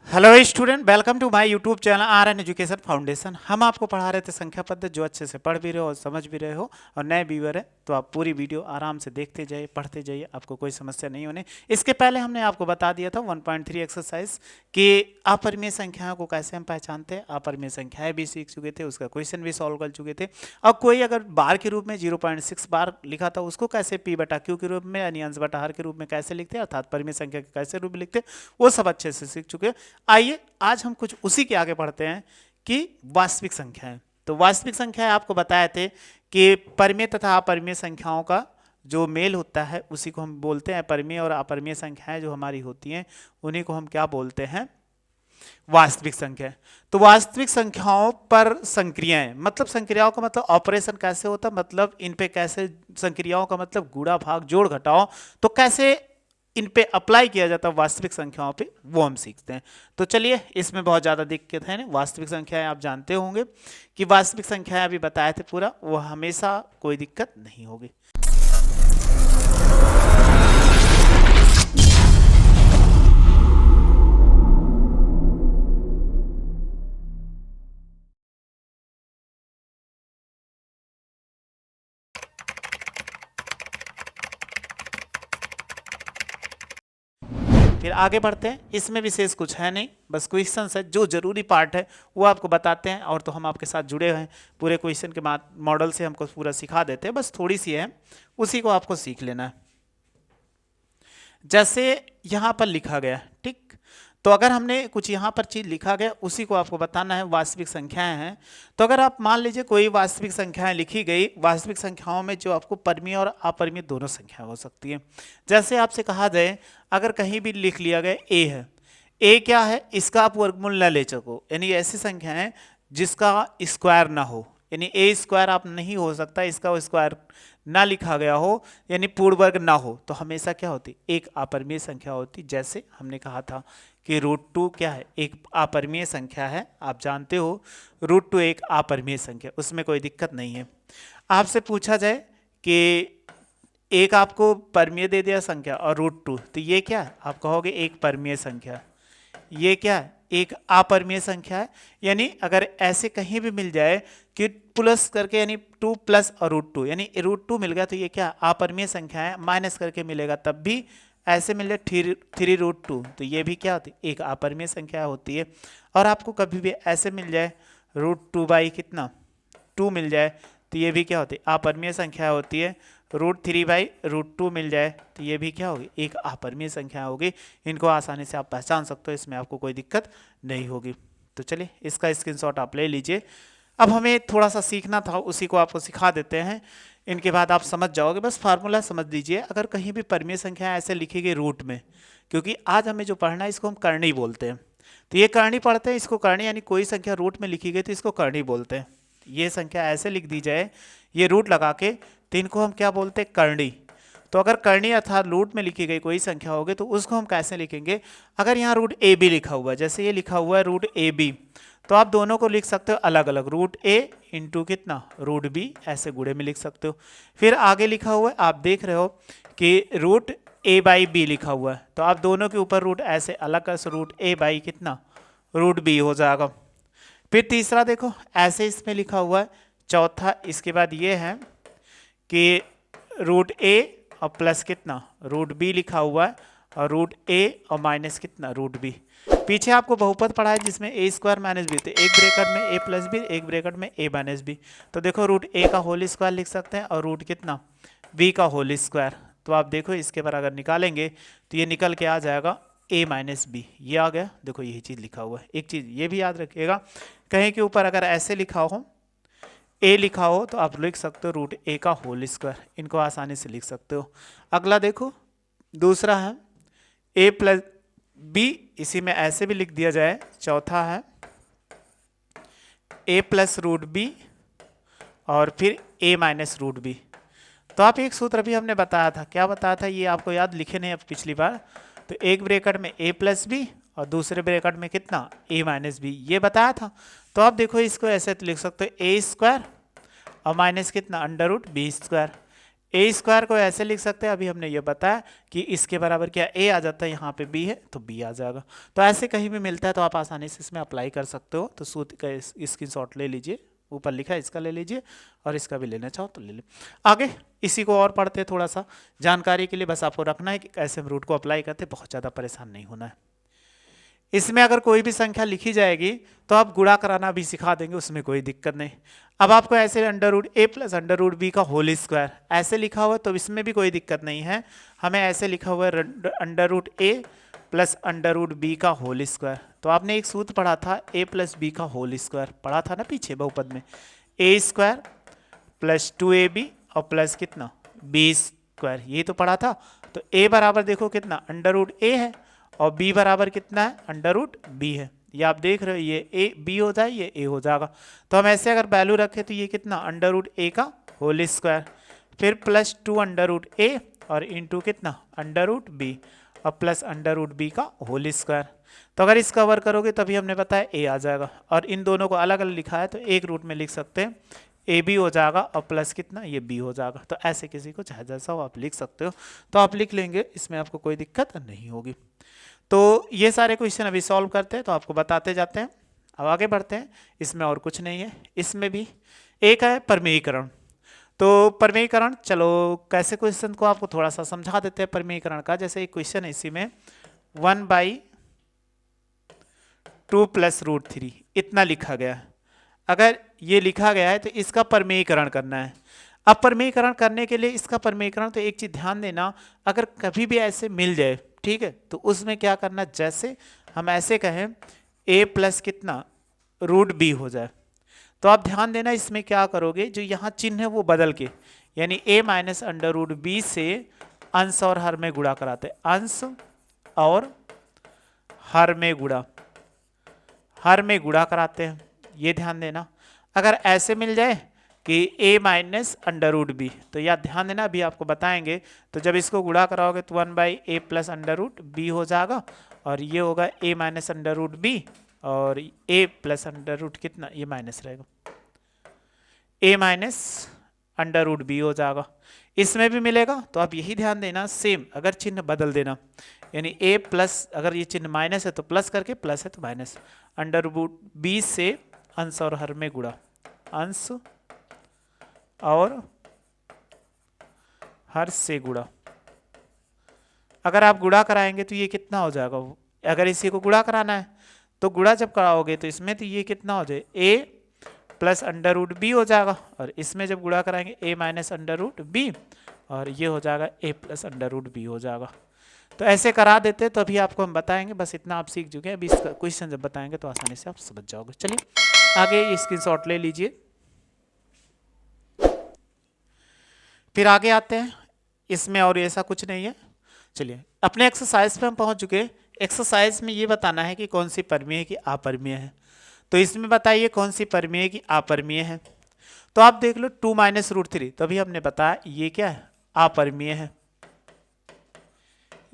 Hello student, welcome to my YouTube channel R N education foundation. हम आपको पढ़ा रहे थे संख्या पद्धति, जो अच्छे से पढ़ भी रहे हो और समझ भी रहे हो, और नए व्यूअर है तो आप पूरी वीडियो आराम से देखते जाइए, पढ़ते जाइए, आपको कोई समस्या नहीं होने। इसके पहले हमने आपको बता दिया था 1.3 एक्सरसाइज कि अपरिमेय संख्याओं को कैसे हम पहचानते हैं। अपरिमेय संख्याएं भी सीख चुके थे, उसका क्वेश्चन भी सॉल्व कर चुके थे। और कोई अगर बार के रूप में 0.6 बार लिखा था, उसको कैसे पी बटा क्यू के रूप में यानी अंश बटा हर के रूप में कैसे लिखते हैं, अर्थात परिमेय संख्या के कैसे रूप में लिखते हैं, वो सब अच्छे से सीख चुके हैं। आइए आज हम कुछ उसी के आगे पढ़ते हैं कि वास्तविक संख्याएं। तो वास्तविक संख्याएं आपको बताए थे कि परिमेय तथा अपरिमेय संख्याओं का जो मेल होता है उसी को हम बोलते हैं परिमेय, और अपरिमेय संख्याएं जो हमारी होती हैं उन्हीं को हम क्या बोलते हैं, वास्तविक संख्या। तो वास्तविक संख्याओं पर संक्रियाएं, मतलब संक्रियाओं का मतलब ऑपरेशन कैसे होता है, मतलब इन पे कैसे, संक्रियाओं का मतलब गुणा भाग जोड़ घटाओ, तो कैसे इन पे अप्लाई किया जाता है वास्तविक संख्याओं पे, वो हम सीखते हैं। तो चलिए, इसमें बहुत ज़्यादा दिक्कत है नहीं। वास्तविक संख्याएं आप जानते होंगे कि वास्तविक संख्याएं अभी बताए थे पूरा, वो हमेशा कोई दिक्कत नहीं होगी। फिर आगे बढ़ते हैं। इसमें विशेष कुछ है नहीं, बस क्वेश्चन है, जो जरूरी पार्ट है वो आपको बताते हैं, और तो हम आपके साथ जुड़े हुए हैं, पूरे क्वेश्चन के मॉडल से हमको पूरा सिखा देते हैं, बस थोड़ी सी है, उसी को आपको सीख लेना है। जैसे यहाँ पर लिखा गया, ठीक, तो अगर हमने कुछ यहाँ पर चीज़ लिखा गया उसी को आपको बताना है, वास्तविक संख्याएं हैं। तो अगर आप मान लीजिए कोई वास्तविक संख्याएं लिखी गई, वास्तविक संख्याओं में जो आपको परिमेय और अपरिमेय दोनों संख्या हो सकती है। जैसे आपसे कहा जाए, अगर कहीं भी लिख लिया गया ए है, ए क्या है, इसका आप वर्गमूल न ले सको, यानी ऐसी संख्या है जिसका स्क्वायर ना हो, यानी ए स्क्वायर आप नहीं हो सकता, इसका स्क्वायर ना लिखा गया हो, यानी पूर्ण वर्ग ना हो, तो हमेशा क्या होती, एक अपरिमेय संख्या होती। जैसे हमने कहा था कि √2 क्या है, एक अपरिमेय संख्या है, आप जानते हो √2 एक अपरिमेय संख्या, उसमें कोई दिक्कत नहीं है। आपसे पूछा जाए कि एक आपको परिमेय दे दिया संख्या और √2, तो ये क्या है, आप कहोगे एक परिमेय संख्या। ये क्या है, एक अपरिमेय संख्या है। यानी अगर ऐसे कहीं भी मिल जाए कि प्लस करके, यानी 2 प्लस और √2, यानी √2 मिल गया, तो ये क्या अपरिमेय संख्या है, माइनस करके मिलेगा तब भी, ऐसे मिल जाए 3√2, तो ये भी क्या होती है, एक अपरिमेय संख्या होती है। और आपको कभी भी ऐसे मिल जाए √2 बाई कितना 2 मिल जाए, तो ये भी क्या होती है, अपरिमेय संख्या होती है। √3 बाई √2 मिल जाए, तो ये भी क्या होगी, एक अपरिमेय संख्या होगी। इनको आसानी से आप पहचान सकते हो, इसमें आपको कोई दिक्कत नहीं होगी। तो चलिए, इसका स्क्रीनशॉट आप ले लीजिए। अब हमें थोड़ा सा सीखना था, उसी को आपको सिखा देते हैं, इनके बाद आप समझ जाओगे। बस फार्मूला समझ लीजिए। अगर कहीं भी परिमेय संख्या ऐसे लिखी गई रूट में, क्योंकि आज हमें जो पढ़ना है इसको हम करणी बोलते हैं, तो ये करणी पढ़ते हैं, इसको करणी, यानी कोई संख्या रूट में लिखी गई तो इसको करणी बोलते हैं। ये संख्या ऐसे लिख दी जाए, ये रूट लगा के, तो इनको हम क्या बोलते हैं, करणी। तो अगर करणी अर्थात रूट में लिखी गई कोई संख्या होगी तो उसको हम कैसे लिखेंगे, अगर यहाँ रूट ए बी लिखा हुआ है, जैसे ये लिखा हुआ है रूट ए बी, तो आप दोनों को लिख सकते हो अलग अलग, रूट ए इंटू कितना रूट बी, ऐसे गुणे में लिख सकते हो। फिर आगे लिखा हुआ है, आप देख रहे हो कि रूट ए बाई बी लिखा हुआ है, तो आप दोनों के ऊपर रूट ऐसे अलग कर, रूट ए बाई कितना रूट बी हो जाएगा। फिर तीसरा देखो, ऐसे इसमें लिखा हुआ है। चौथा इसके बाद ये है कि रूट ए और प्लस कितना रूट बी लिखा हुआ है, और रूट ए और माइनस कितना रूट बी। पीछे आपको बहुपद पढ़ा है जिसमें ए स्क्वायर माइनस बी, तो एक ब्रैकेट में ए प्लस बी, एक ब्रैकेट में ए माइनस बी। तो देखो रूट ए का होल स्क्वायर लिख सकते हैं, और रूट कितना बी का होल स्क्वायर। तो आप देखो इसके पर अगर निकालेंगे तो ये निकल के आ जाएगा ए माइनस बी, ये आ गया। देखो यही चीज़ लिखा हुआ है। एक चीज़ ये भी याद रखिएगा, कहीं के ऊपर अगर ऐसे लिखा हो, ए लिखा हो, तो आप लिख सकते हो रूट ए का होल स्क्वायर, इनको आसानी से लिख सकते हो। अगला देखो, दूसरा है ए प्लस बी, इसी में ऐसे भी लिख दिया जाए। चौथा है ए प्लस रूट बी और फिर ए माइनस रूट बी। तो आप एक सूत्र भी हमने बताया था, क्या बताया था, ये आपको याद लिखे नहीं अब पिछली बार, तो एक ब्रैकेट में ए प्लस बी और दूसरे ब्रैकेट में कितना ए माइनस बी, ये बताया था। तो आप देखो इसको ऐसे लिख सकते हो, ए स्क्वायर और माइनस कितना अंडर रूट बी स्क्वायर। ए स्क्वायर को ऐसे लिख सकते हैं, अभी हमने ये बताया कि इसके बराबर क्या ए आ जाता है, यहाँ पे बी है तो बी आ जाएगा। तो ऐसे कहीं भी मिलता है तो आप आसानी से इसमें अप्लाई कर सकते हो। तो सूत्र का स्क्रीनशॉट ले लीजिए, ऊपर लिखा है इसका ले लीजिए, और इसका भी लेना चाहो तो ले लीजिए। आगे इसी को और पढ़ते हैं थोड़ा सा जानकारी के लिए, बस आपको रखना है कि कैसे हम रूट को अप्लाई करते, बहुत ज़्यादा परेशान नहीं होना है। इसमें अगर कोई भी संख्या लिखी जाएगी तो आप गुणा कराना भी सिखा देंगे, उसमें कोई दिक्कत नहीं। अब आपको ऐसे अंडर रूट ए प्लस अंडर रूट बी का होल स्क्वायर ऐसे लिखा हुआ है तो इसमें भी कोई दिक्कत नहीं है, हमें ऐसे लिखा हुआ है अंडर रूट ए प्लस अंडर रूट बी का होल स्क्वायर। तो आपने एक सूत्र पढ़ा था ए प्लस बी का होल स्क्वायर, पढ़ा था ना पीछे बहुपद में, ए स्क्वायर प्लस 2ab और प्लस कितना बी स्क्वायर, ये तो पढ़ा था। तो ए बराबर देखो कितना अंडर रूट ए है और b बराबर कितना है अंडर रूट बी है। ये आप देख रहे हो, ये ए बी हो जाए ये ए हो जाएगा। तो हम ऐसे अगर वैल्यू रखें तो ये कितना अंडर रूट ए का होल स्क्वायर, फिर प्लस 2 अंडर रूट ए और इंटू कितना अंडर रूट बी और प्लस अंडर रूट बी का होल स्क्वायर। तो अगर इस कवर करोगे तभी हमने बताया ए आ जाएगा, और इन दोनों को अलग अलग लिखा है तो एक रूट में लिख सकते हैं, ए बी हो जाएगा और प्लस कितना ये बी हो जाएगा। तो ऐसे किसी को चाहे जैसा हो आप लिख सकते हो, तो आप लिख लेंगे, इसमें आपको कोई दिक्कत नहीं होगी। तो ये सारे क्वेश्चन अभी सॉल्व करते हैं तो आपको बताते जाते हैं। अब आगे बढ़ते हैं, इसमें और कुछ नहीं है, इसमें भी एक है प्रमेयीकरण। तो प्रमेयीकरण चलो कैसे क्वेश्चन को आपको थोड़ा सा समझा देते हैं प्रमेयीकरण का। जैसे एक क्वेश्चन है इसी में 1/2 + √3 इतना लिखा गया है। अगर ये लिखा गया है तो इसका प्रमेयीकरण करना है। अब प्रमेयीकरण करने के लिए इसका प्रमेयीकरण, तो एक चीज ध्यान देना, अगर कभी भी ऐसे मिल जाए ठीक है तो उसमें क्या करना, जैसे हम ऐसे कहें a प्लस कितना रूट बी हो जाए, तो आप ध्यान देना इसमें क्या करोगे, जो यहाँ चिन्ह है वो बदल के, यानी a minus under root b से अंश और हर में गुणा कराते, अंश और हर में गुणा कराते हैं, ये ध्यान देना। अगर ऐसे मिल जाए कि a minus under root b, तो याद ध्यान देना, अभी आपको बताएंगे। तो जब इसको गुणा कराओगे तो 1/a plus under root b हो जाएगा, और ये होगा a minus under root b, और a प्लस अंडर रूट कितना ये माइनस रहेगा, a minus under root b हो जाएगा। इसमें भी मिलेगा तो आप यही ध्यान देना, सेम अगर चिन्ह बदल देना, यानी a प्लस, अगर ये चिन्ह माइनस है तो प्लस करके, प्लस है तो माइनस, अंडर रूट बी से अंश और हर में गुणा, अंश और हर से गुणा। अगर आप गुणा कराएंगे तो ये कितना हो जाएगा, अगर इसी को गुणा कराना है तो गुणा जब कराओगे तो इसमें तो ये कितना हो जाए a plus under root b हो जाएगा, और इसमें जब गुणा कराएंगे a minus under root b, और ये हो जाएगा a plus under root b हो जाएगा। तो ऐसे करा देते तो अभी आपको हम बताएंगे, बस इतना आप सीख चुके हैं, अभी इसका क्वेश्चन जब बताएंगे तो आसानी से आप समझ जाओगे। चलिए आगे स्क्रीनशॉट ले लीजिए, फिर आगे आते हैं। इसमें और ऐसा कुछ नहीं है। चलिए अपने एक्सरसाइज पे हम पहुंच चुके हैं। एक्सरसाइज में ये बताना है कि कौन सी परमीय है कि अपरमीय है। तो इसमें बताइए कौन सी परमीय है कि अपरमीय है। तो आप देख लो 2 माइनस रूट 3, तभी हमने बताया ये क्या है अपरमीय है,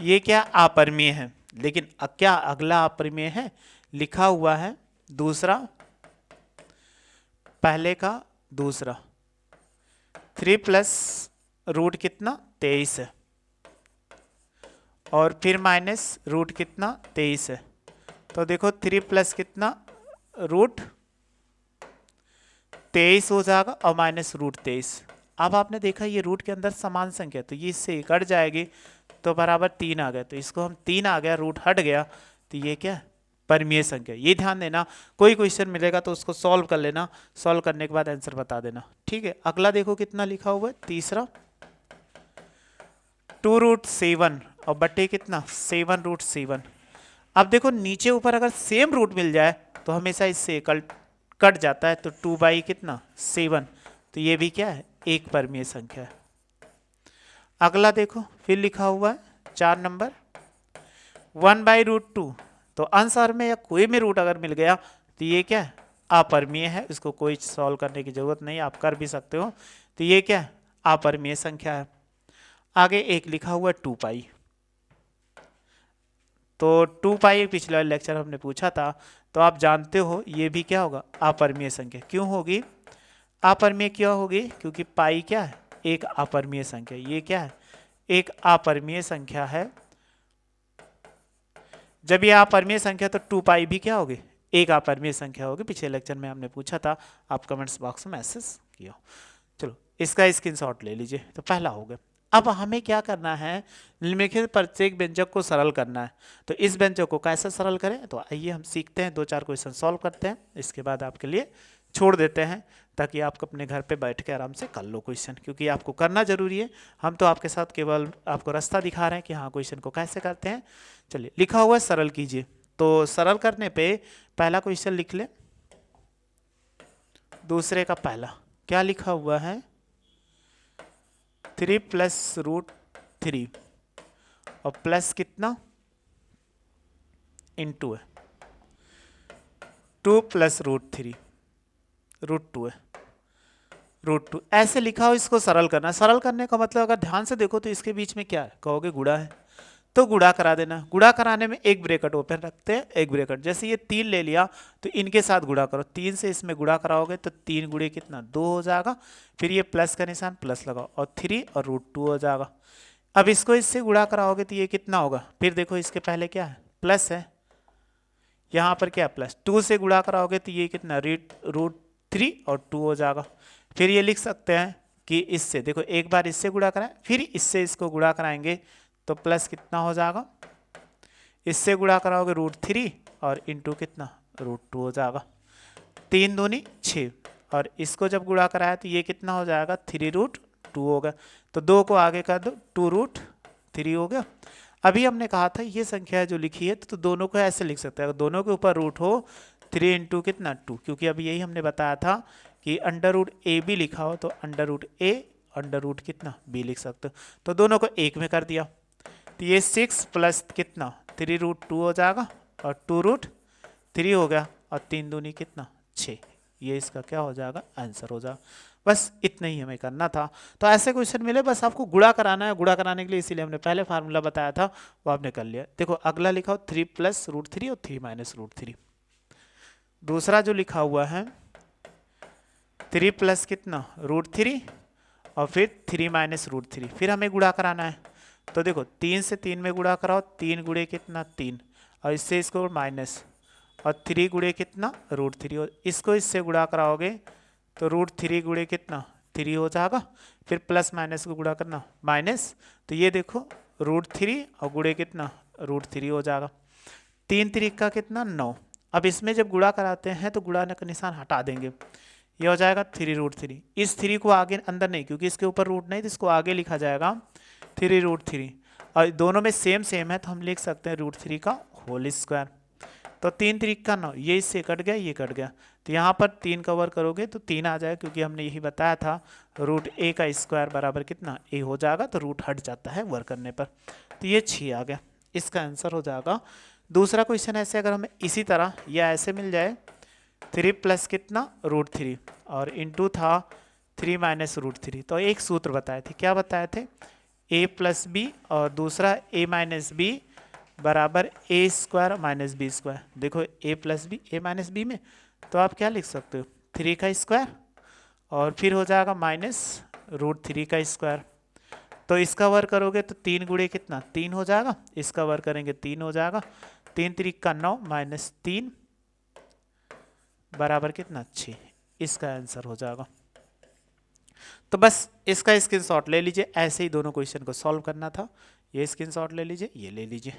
ये क्या अपरमीय है। लेकिन क्या अगला अपरमीय है, लिखा हुआ है दूसरा, पहले का दूसरा, 3 प्लस रूट कितना 23 है, और फिर माइनस रूट कितना 23 है। तो देखो 3 प्लस कितना रूट 23 हो जाएगा, और माइनस रूट 23। अब आपने देखा ये रूट के अंदर समान संख्या, तो ये इससे कट जाएगी तो बराबर 3 आ गया, तो इसको हम 3 आ गया, रूट हट गया, तो ये क्या है परमीय संख्या। ये ध्यान देना, कोई क्वेश्चन मिलेगा तो उसको सॉल्व कर लेना, सॉल्व करने के बाद आंसर बता देना, ठीक है। अगला देखो कितना लिखा हुआ है, तीसरा 2√7 और बटे कितना 7√7। अब देखो नीचे ऊपर अगर सेम रूट मिल जाए तो हमेशा इससे कट जाता है, तो 2 कितना 7, तो ये भी क्या है एक परमीय संख्या है। अगला देखो फिर लिखा हुआ है 4 नंबर 1/√2, तो आंसर में या कोई भी रूट अगर मिल गया तो ये क्या है अपरमीय है, इसको कोई सॉल्व करने की जरूरत नहीं, आप कर भी सकते हो। तो ये क्या है अपरमीय संख्या है। आगे एक लिखा हुआ 2π, तो 2π पिछले लेक्चर हमने पूछा था, तो आप जानते हो ये भी क्या होगा अपरमीय संख्या। क्यों होगी अपरमीय, क्यों होगी, क्योंकि पाई क्या है एक अपरिमेय संख्या। ये क्या है? एक अपरिमेय संख्या है। जब ये अपरिमेय संख्या तो 2 पाई भी क्या होगी? एक अपरिमेय संख्या होगी। पिछले लेक्चर में हमने पूछा था, आप कमेंट्स बॉक्स में मैसेज किया। चलो इसका स्क्रीनशॉट ले लीजिए। तो पहला हो गया। अब हमें क्या करना है? निम्नलिखित प्रत्येक व्यंजक को सरल करना है। तो इस व्यंजक को कैसे सरल करें? तो आइए हम सीखते हैं, 2-4 क्वेश्चन सॉल्व करते हैं, इसके बाद आपके लिए छोड़ देते हैं ताकि आप अपने घर पे बैठ के आराम से कर लो क्वेश्चन, क्योंकि आपको करना जरूरी है। हम तो आपके साथ केवल आपको रास्ता दिखा रहे हैं कि हाँ क्वेश्चन को कैसे करते हैं। चलिए, लिखा हुआ है सरल कीजिए। तो सरल करने पे पहला क्वेश्चन लिख ले। दूसरे का पहला क्या लिखा हुआ है? 3 + √3 और प्लस कितना? इंटू है 2 + √3 √2 है, √2 ऐसे लिखा हो। इसको सरल करना। सरल करने का मतलब अगर ध्यान से देखो तो इसके बीच में क्या है? कहोगे गुणा है, तो गुणा करा देना। गुणा कराने में एक ब्रैकेट ओपन रखते हैं, एक ब्रैकेट। जैसे ये 3 ले लिया तो इनके साथ गुणा करो, 3 से इसमें गुणा कराओगे तो 3 गुणे कितना? 2 हो जाएगा। फिर ये प्लस का निशान, प्लस लगाओ और 3 और √2 हो जाएगा। अब इसको इससे गुणा कराओगे तो ये कितना होगा? फिर देखो इसके पहले क्या है? प्लस है, यहाँ पर क्या? प्लस। 2 से गुणा कराओगे तो ये कितना? √3 और 2 हो जाएगा। फिर ये लिख सकते हैं कि इससे देखो, एक बार इससे गुणा कराएं, फिर इससे इसको गुणा कराएंगे तो प्लस कितना हो जाएगा? इससे गुणा कराओगे √3 और इंटू कितना? √2 हो जाएगा। 3 दूनी 6 और इसको जब गुणा कराया तो ये कितना हो जाएगा? 3√2 होगा। तो 2 को आगे कर दो, 2√3 हो गया। अभी हमने कहा था ये संख्या जो लिखी है तो दोनों को ऐसे लिख सकते हैं, दोनों के ऊपर रूट हो 3 इंटू कितना? 2, क्योंकि अभी यही हमने बताया था कि √a भी लिखा हो तो √a √ कितना? b लिख सकते हो। तो दोनों को एक में कर दिया तो ये 6 प्लस कितना? 3√2 हो जाएगा और 2√3 हो गया और 3 दूनी कितना? 6। ये इसका क्या हो जाएगा? आंसर हो जाएगा। बस इतना ही हमें करना था। तो ऐसे क्वेश्चन मिले बस आपको गुणा कराना है। गुणा कराने के लिए इसीलिए हमने पहले फार्मूला बताया था, वो आपने कर लिया। देखो अगला लिखा हो 3 + √3 और 3 - √3। दूसरा जो लिखा हुआ है 3 प्लस कितना? √3 और फिर 3 - √3। फिर हमें गुणा कराना है। तो देखो 3 से 3 में गुणा कराओ, 3 गुणे कितना? 3 और इससे इसको माइनस और 3 गुणे कितना? √3 और इसको इससे गुणा कराओगे तो √3 गुणे कितना? 3 हो जाएगा। फिर प्लस माइनस को गुणा करना माइनस, तो ये देखो √3 और गुणे कितना? √3 हो जाएगा। 3 3 का कितना? 9। अब इसमें जब गुणा कराते हैं तो गुणा का निशान हटा देंगे, ये हो जाएगा 3√3। इस 3 को आगे अंदर नहीं, क्योंकि इसके ऊपर रूट नहीं, तो इसको आगे लिखा जाएगा 3√3 और दोनों में सेम सेम है तो हम लिख सकते हैं √3 का होल स्क्वायर। तो 3 3 का 9, ये इससे कट गया, ये कट गया। तो यहाँ पर 3 कवर करोगे तो 3 आ जाएगा, क्योंकि हमने यही बताया था √a का स्क्वायर बराबर कितना? a हो जाएगा। तो रूट हट जाता है वर्क करने पर, तो ये 6 आ गया। इसका आंसर हो जाएगा। दूसरा क्वेश्चन ऐसे अगर हमें इसी तरह या ऐसे मिल जाए 3 प्लस कितना? √3 और इंटू था 3 - √3। तो एक सूत्र बताए थे, क्या बताए थे? a + b और दूसरा a - b बराबर a² - b²। देखो a + b, a - b में तो आप क्या लिख सकते हो? 3 का स्क्वायर और फिर हो जाएगा -√3 का स्क्वायर। तो इसका वर्क करोगे तो 3 गुणे कितना? 3 हो जाएगा। इसका वर्क करेंगे 3 हो जाएगा। 3 3 का 9 -3 बराबर कितना? 6। इसका आंसर हो जाएगा। तो बस इसका स्क्रीनशॉट ले लीजिए। ऐसे ही दोनों क्वेश्चन को सॉल्व करना था। ये स्क्रीनशॉट ले लीजिए, ये ले लीजिए,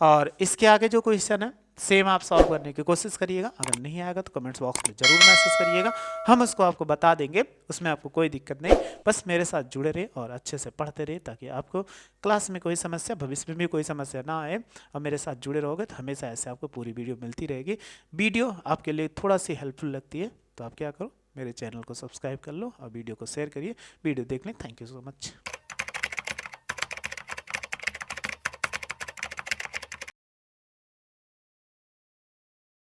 और इसके आगे जो क्वेश्चन है सेम आप सॉल्व करने की कोशिश करिएगा। अगर नहीं आएगा तो कमेंट्स बॉक्स में जरूर मैसेज करिएगा, हम उसको आपको बता देंगे, उसमें आपको कोई दिक्कत नहीं। बस मेरे साथ जुड़े रहे और अच्छे से पढ़ते रहे, ताकि आपको क्लास में कोई समस्या, भविष्य में भी कोई समस्या ना आए। और मेरे साथ जुड़े रहोगे तो हमेशा ऐसे आपको पूरी वीडियो मिलती रहेगी। वीडियो आपके लिए थोड़ा सी हेल्पफुल लगती है तो आप क्या करो, मेरे चैनल को सब्सक्राइब कर लो और वीडियो को शेयर करिए। वीडियो देखने थैंक यू सो मच।